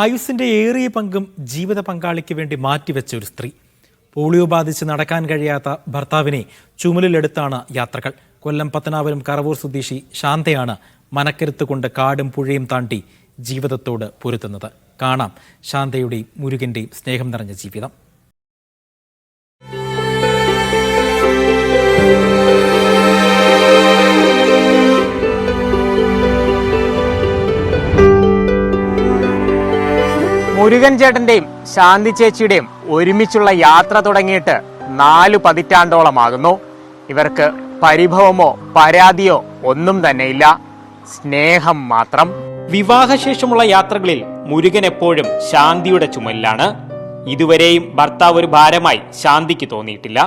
ആയുസ്സിന്റെ ഏറിയ പങ്കും ജീവിത പങ്കാളിക്ക് വേണ്ടി മാറ്റിവെച്ച ഒരു സ്ത്രീ. പോളിയോ ബാധിച്ച് നടക്കാൻ കഴിയാത്ത ഭർത്താവിനെ ചുമലിലെടുത്താണ് യാത്രകൾ. കൊല്ലം പത്തനാപുരം കറവൂർ സ്വദേശി ശാന്തയാണ് മനക്കരുത്ത് കൊണ്ട് കാടും പുഴയും താണ്ടി ജീവിതത്തോട് പൊരുത്തുന്നത്. കാണാം ശാന്തയുടെയും മുരുകന്റെയും സ്നേഹം നിറഞ്ഞ ജീവിതം. മുരുകൻ ചേട്ടന്റെയും ശാന്തി ചേച്ചിയുടെയും ഒരുമിച്ചുള്ള യാത്ര തുടങ്ങിയിട്ട് 4 പതിറ്റാണ്ടോളമാകുന്നു. ഇവർക്ക് പരിഭവമോ പരാതിയോ ഒന്നും തന്നെയില്ല, സ്നേഹം മാത്രം. വിവാഹശേഷമുള്ള യാത്രകളിൽ മുരുകൻ എപ്പോഴും ശാന്തിയുടെ ചുമലിലാണ്. ഇതുവരെയും ഭർത്താവ് ഒരു ഭാരമായി ശാന്തിക്ക് തോന്നിയിട്ടില്ല.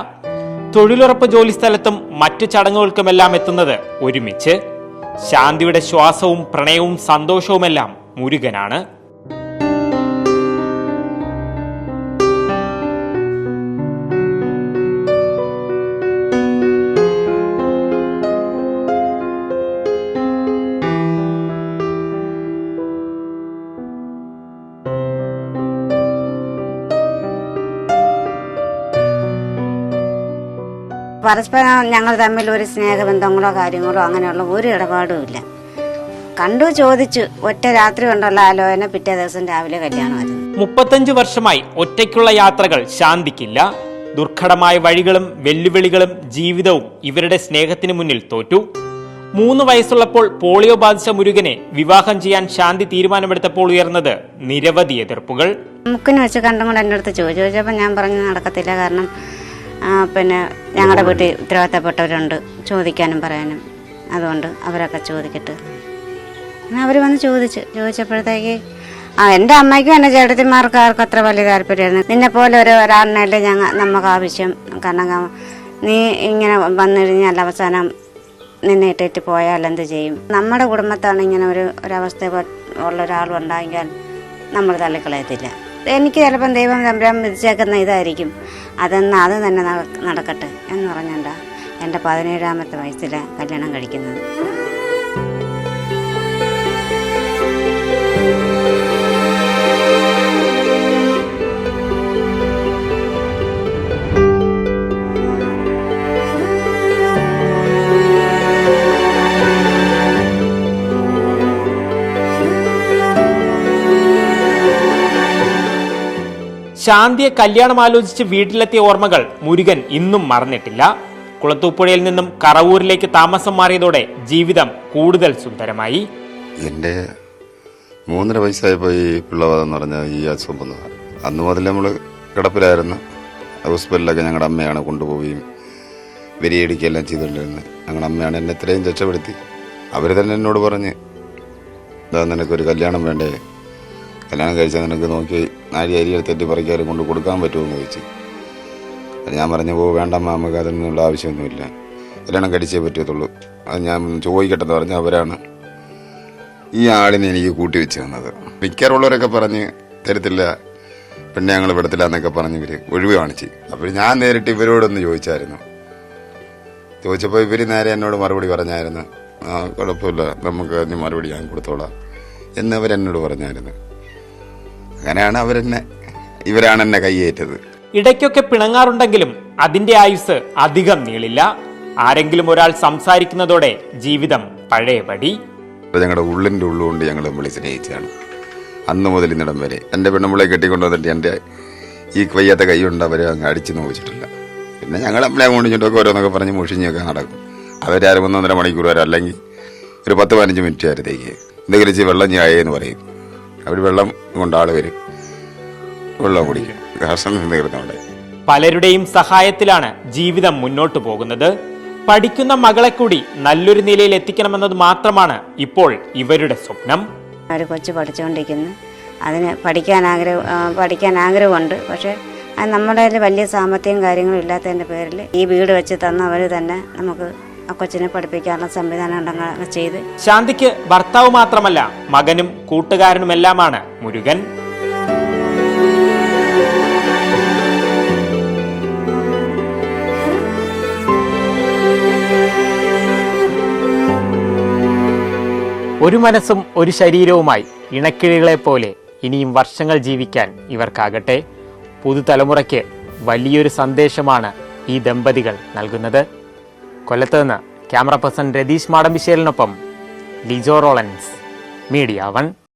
തൊഴിലുറപ്പ് ജോലിസ്ഥലത്തും മറ്റു ചടങ്ങുകൾക്കുമെല്ലാം എത്തുന്നത് ഒരുമിച്ച്. ശാന്തിയുടെ ശ്വാസവും പ്രണയവും സന്തോഷവുമെല്ലാം മുരുകനാണ്. പരസ്പരം ഞങ്ങൾ തമ്മിൽ ഒരു സ്നേഹബന്ധങ്ങളോ കാര്യങ്ങളോ അങ്ങനെയുള്ള ഒരു ഇടപാടും ഇല്ല. കണ്ടു ചോദിച്ചു, ഒറ്റ രാത്രി കൊണ്ടുള്ള ആലോചന, പിറ്റേ ദിവസം രാവിലെ കല്യാണമായിരുന്നു. 35 വർഷമായി ഒറ്റയ്ക്കുള്ള യാത്രകൾ ശാന്തിക്കില്ല. ദുർഘടമായ വഴികളും വെല്ലുവിളികളും ജീവിതവും ഇവരുടെ സ്നേഹത്തിന് മുന്നിൽ തോറ്റു. 3 വയസ്സുള്ളപ്പോൾ പോളിയോ ബാധിച്ച മുരുകനെ വിവാഹം ചെയ്യാൻ ശാന്തി തീരുമാനമെടുത്തപ്പോൾ ഉയർന്നത് നിരവധി എതിർപ്പുകൾ. മുക്കിന് വെച്ച് കണ്ടും കൊണ്ട് എൻ്റെ അടുത്ത് ചോദിച്ചപ്പോൾ ഞാൻ പറഞ്ഞു നടക്കത്തില്ല, കാരണം പിന്നെ ഞങ്ങളുടെ വീട്ടിൽ ഉത്തരവാദിത്തപ്പെട്ടവരുണ്ട് ചോദിക്കാനും പറയാനും, അതുകൊണ്ട് അവരൊക്കെ ചോദിക്കട്ടെ. അവർ വന്ന് ചോദിച്ചപ്പോഴത്തേക്ക് എൻ്റെ അമ്മയ്ക്കും എൻ്റെ ചേട്ടത്തിമാർക്കും ആർക്കും അത്ര വലിയ താല്പര്യമായിരുന്നു. നിന്നെപ്പോലെ ഒരാളിനല്ലേ നമുക്ക് ആവശ്യം, കാരണം നീ ഇങ്ങനെ വന്നു കഴിഞ്ഞാൽ അവസാനം നിന്നെ ഇട്ടിട്ട് പോയാൽ എന്ത് ചെയ്യും? നമ്മുടെ കുടുംബത്താണ് ഇങ്ങനെ ഒരവസ്ഥ ഉള്ള ഒരാളുണ്ടായെങ്കിൽ നമ്മൾ തള്ളിക്കളയത്തില്ല. എനിക്ക് ചിലപ്പം ദൈവം തമ്പുരാൻ വിധിച്ചേക്കുന്ന ഇതായിരിക്കും, അത് തന്നെ നടക്കട്ടെ എന്ന് പറഞ്ഞാ എൻ്റെ 17ാമത്തെ വയസ്സിലാണ് കല്യാണം കഴിക്കുന്നത്. ശാന്തിയെ കല്യാണം ആലോചിച്ച് വീട്ടിലെത്തിയ ഓർമ്മകൾ മുരുകൻ ഇന്നും മറന്നിട്ടില്ല. കുളത്തൂപ്പുഴയിൽ നിന്നും കറവൂരിലേക്ക് താമസം മാറിയതോടെ ജീവിതം കൂടുതൽ സുന്ദരമായി. എൻ്റെ 3.5 വയസ്സായപ്പോൾ ഈ പിള്ളവാദം പറഞ്ഞ ഈ അസുഖം വന്നതാണ്. അന്ന് മുതൽ നമ്മൾ കിടപ്പിലായിരുന്നു. ഹോസ്പിറ്റലിലൊക്കെ ഞങ്ങളുടെ അമ്മയാണ് കൊണ്ടുപോവുകയും വിരിയടിക്കുകയെല്ലാം ചെയ്തുകൊണ്ടിരുന്നത്. ഞങ്ങളുടെ അമ്മയാണ് എന്നെ ഇത്രയും രക്ഷപ്പെടുത്തി. അവർ തന്നെ എന്നോട് പറഞ്ഞ്, ഇതാ നിനക്കൊരു കല്യാണം വേണ്ടേ, കല്യാണം കഴിച്ചാൽ നിനക്ക് നോക്കി 4 അരികൾ തെറ്റി പറിക്കാനും കൊണ്ട് കൊടുക്കാൻ പറ്റുമെന്ന് ചോദിച്ചു. ഞാൻ പറഞ്ഞു, വേണ്ടമ്മ, നമുക്ക് അതിനൊന്നുള്ള ആവശ്യമൊന്നുമില്ല, കല്യാണം കഴിച്ചേ പറ്റത്തുള്ളൂ, അത് ഞാൻ ചോദിക്കട്ടെന്ന് പറഞ്ഞ് അവരാണ് ഈ ആളിനെ എനിക്ക് കൂട്ടി വെച്ച് തന്നത്. മിക്കറുള്ളവരൊക്കെ പറഞ്ഞ് തരത്തില്ല, പെണ്ണെ ഞങ്ങൾ വിടത്തില്ല എന്നൊക്കെ പറഞ്ഞ് ഇവർ ഒഴിവ് കാണിച്ച്. അപ്പോൾ ഞാൻ നേരിട്ട് ഇവരോടൊന്ന് ചോദിച്ചപ്പോൾ ഇവർ നേരെ എന്നോട് മറുപടി പറഞ്ഞായിരുന്നു, കുഴപ്പമില്ല, നമുക്ക് അതിന് മറുപടി ഞാൻ കൊടുത്തോളാം എന്നവരെന്നോട് പറഞ്ഞായിരുന്നു. അങ്ങനെയാണ് ഇവരാണ് എന്നെ കൈയേറ്റത്. ഇടയ്ക്കൊക്കെ പിണങ്ങാറുണ്ടെങ്കിലും അതിന്റെ ആയുസ് അധികം നീളില്ല. ആരെങ്കിലും ഒരാൾ സംസാരിക്കുന്നതോടെ ജീവിതം പഴയപടി. ഞങ്ങളുടെ ഉള്ളിൻ്റെ ഉള്ളുകൊണ്ട് ഞങ്ങൾ നമ്മളെ സ്നേഹിച്ചാണ് അന്ന് മുതൽ ഇന്നിടം വരെ. എൻ്റെ പെണ്ണുമ്പളെ കെട്ടിക്കൊണ്ടുവന്നിട്ട് എൻ്റെ ഈ വയ്യാത്ത കൈ കൊണ്ട് അവരെ അങ്ങ് അടിച്ചു നോവിച്ചിട്ടില്ല. പിന്നെ ഞങ്ങൾ നമ്മളെ അങ്ങോട്ടും ഇങ്ങോട്ടൊക്കെ ഓരോന്നൊക്കെ പറഞ്ഞ് മുഷിഞ്ഞൊക്കെ നടക്കും. അവരാരും 1.5 മണിക്കൂർ വരെ, അല്ലെങ്കിൽ ഒരു 10-15 മിനിറ്റ് വരത്തേക്ക് എന്തെങ്കിലും വെച്ച് വെള്ളം ചായെന്ന് പറയും. അവർ വെള്ളം കൊണ്ട് ആൾ വരും, വെള്ളം കുടിക്കും. പലരുടെയും സഹായത്തിലാണ് ജീവിതം മുന്നോട്ടു പോകുന്നത്. പഠിക്കുന്ന മകളെ കൂടി നല്ലൊരു നിലയിൽ എത്തിക്കണമെന്നത് മാത്രമാണ് ഇപ്പോൾ ഇവരുടെ സ്വപ്നം. ഒരു കൊച്ചു പഠിച്ചുകൊണ്ടിരിക്കുന്നു, അതിന് പഠിക്കാൻ ആഗ്രഹമുണ്ട്. പക്ഷേ അത് നമ്മുടെ വലിയ സാമ്പത്തികം കാര്യങ്ങളും ഇല്ലാത്തതിൻ്റെ പേരിൽ ഈ വീട് വെച്ച് തന്നവർ തന്നെ നമുക്ക് ആ കൊച്ചിനെ പഠിപ്പിക്കാനുള്ള സംവിധാനം ഉണ്ടെങ്കിൽ ചെയ്ത്. ശാന്തിക്ക് ഭർത്താവ് മാത്രമല്ല, മകനും കൂട്ടുകാരനുമെല്ലാമാണ് മുരുകൻ. ഒരു മനസ്സും ഒരു ശരീരവുമായി ഇണക്കിഴികളെ പോലെ ഇനിയും വർഷങ്ങൾ ജീവിക്കാൻ ഇവർക്കാകട്ടെ. പുതുതലമുറയ്ക്ക് വലിയൊരു സന്ദേശമാണ് ഈ ദമ്പതികൾ നൽകുന്നത്. കൊല്ലത്ത് നിന്ന് ക്യാമറ പേഴ്സൺ രതീഷ് മാടമ്പിശ്ശേലിനൊപ്പം ലിജോ റോളൻസ്, മീഡിയ 1.